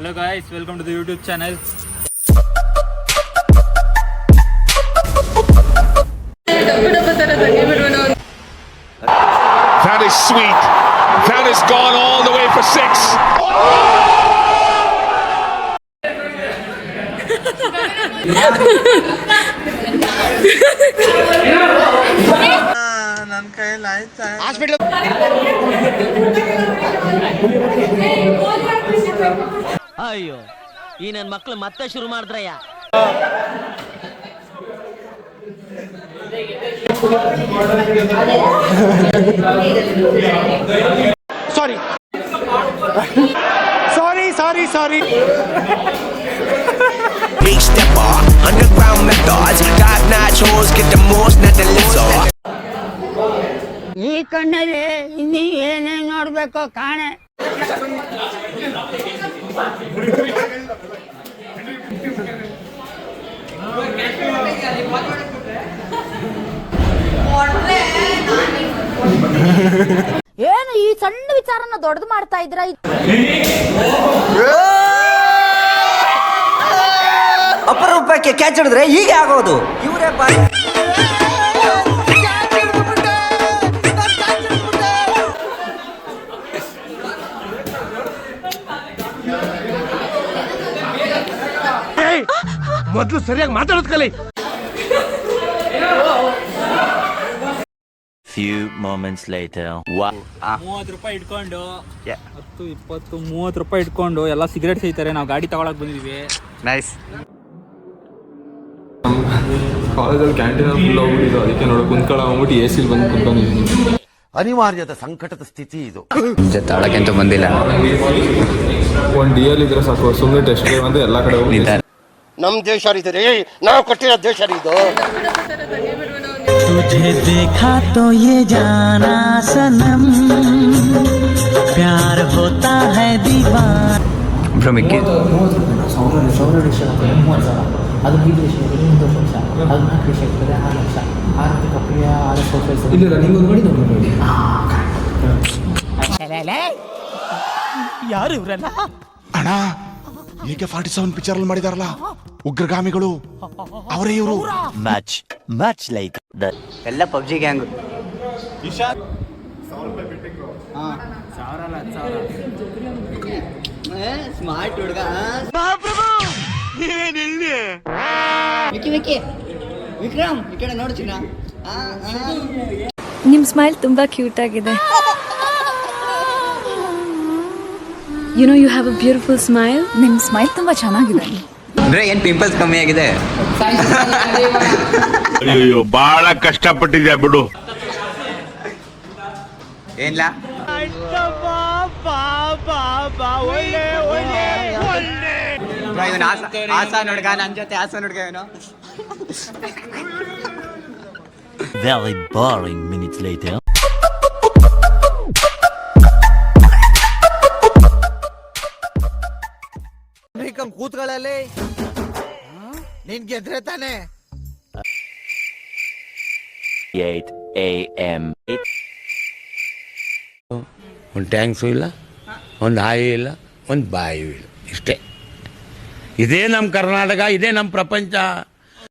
Hello guys, welcome to the YouTube channel. That is sweet. That has gone all the way for 6. ನನ್ನ ಕೈಯಲ್ಲಿ ಆಯ್ತಾ ಅಯ್ಯೋ ಈ ನನ್ನ ಮಕ್ಳು ಮತ್ತೆ ಶುರು ಮಾಡಿದ್ರಯ್ಯ. ಸಾರಿ Big stepper, underground methods, top notch hoes get the most, not the lizard. ಈ ಕಣ್ಣಲ್ಲಿ ಇನ್ನೀ ಏನೇನ್ ನೋಡ್ಬೇಕೋ ಕಾಣೆ. ಏನು ಈ ಸಣ್ಣ ವಿಚಾರನ ದೊಡ್ಡದು ಮಾಡ್ತಾ ಇದ್ರ? ಅಪರೂಪಕ್ಕೆ ಕ್ಯಾಚ್ ಹಿಡಿದ್ರೆ ಹೀಗೆ ಆಗೋದು. ಇವರೇ ಮೊದಲು ಸರಿಯಾಗಿ ಮಾತಾಡೋದ್ ಕಲಿ. Few moments later. 30 ರೂಪಾಯಿ ಇಟ್ಕೊಂಡು 10, 20, 30 ರೂಪಾಯಿ ಇಟ್ಕೊಂಡು ಎಲ್ಲ ಸಿಗರೇಟ್ ಸೇಯ್ತಾರೆ. ನಾವು ಗಾಡಿ ತಗೊಳಕ್ ಬಂದಿದೀವಿ. ನೈಸ್. ಕಾಲೇಜಲ್ಲಿ ಕ್ಯಾಂಟೀನ್ ಫುಲ್ ಹೋಗ್ಬಿಟ್ಟಿದ್ದು, ಅದಕ್ಕೆ ನೋಡಿ ಕುಂತ್ಕೊಳ್ಳ ಹೋಗ್ಬಿಟ್ಟು ಎ ಸಿಲ್ ಬಂದು ಕುಂತ್ಕೊಂಡಿದ್ದೀನಿ. ಅನಿವಾರ್ಯದ ಸಂಕಟದ ಸ್ಥಿತಿ ಇದು. ತಾಳಕ್ಕಂತೂ ಬಂದಿಲ್ಲ. ಒಂದು ಡಿಎಲ್ ಇದ್ರೆ ಸಾಕು, ಸುಮ್ಮನೆ ಟೆಸ್ಟ್ ಅಂದ್ರೆ ಎಲ್ಲ ಕಡೆ ಹೋಗಿದ್ದಾರೆ. ನಮ್ ದೇಶ ಇದೆ, ನಾವು ಕಟ್ಟಿರೋ ದೇಶ ಇದು. तुझे देखा तो ये जाना सनम प्यार होता है दीवार. ಭ್ರಮಿಕೆ ಯಾರು ಇವರಲ್ಲ ಅಣ್ಣ, AK-47 ಪಿಕ್ಚರ್ ಅಲ್ಲಿ ಮಾಡಿದಾರಲ್ಲ ಉಗ್ರಗಾಮಿಗಳು, ಅವರೇ ಇವರು. Much later. ಎಲ್ಲ ಪಬ್ಜಿ ಗ್ಯಾಂಗ್. ಸ್ಮಾರ್ಟ್ ಹುಡುಗ. ವಿಕ್ರಮ್ ಈ ಕಡೆ ನೋಡ್ತೀನ. ನಿಮ್ ಸ್ಮೈಲ್ ತುಂಬಾ ಕ್ಯೂಟ್ ಆಗಿದೆ. You know you have a beautiful smile. ನಿಮ್ ಸ್ಮೈಲ್ ತುಂಬಾ ಚೆನ್ನಾಗಿದೆ. ಅಂದ್ರೆ ಏನ್ ಪಿಂಪಲ್ಸ್ ಕಮ್ಮಿ ಆಗಿದೆ? ಅಯ್ಯೋ, ಬಹಳ ಕಷ್ಟಪಟ್ಟಿದ್ಯಾ ಬಿಡು. ಏನ್ಲ ಇವನು ಆಸಾನ್ ಹುಡುಗ, ನನ್ ಜೊತೆ ಆಸಾನ್ ಹುಡುಗ ಇವನು. Very boring minutes later. ಕೂತ್ಗಳಲ್ಲಿ ನಿನ್ ಗೆದ್ರೆ ತಾನೆ. 8 a.m. ಒಂದು ಟ್ಯಾಂಕ್ಸು ಇಲ್ಲ, ಒಂದು ಹಾಯಿ ಇಲ್ಲ, ಒಂದು ಬಾಯಿಯೂ ಇಲ್ಲ. ಇಷ್ಟೇ. ಇದೇ ನಮ್ಮ ಕರ್ನಾಟಕ, ಇದೇ ನಮ್ಮ ಪ್ರಪಂಚ.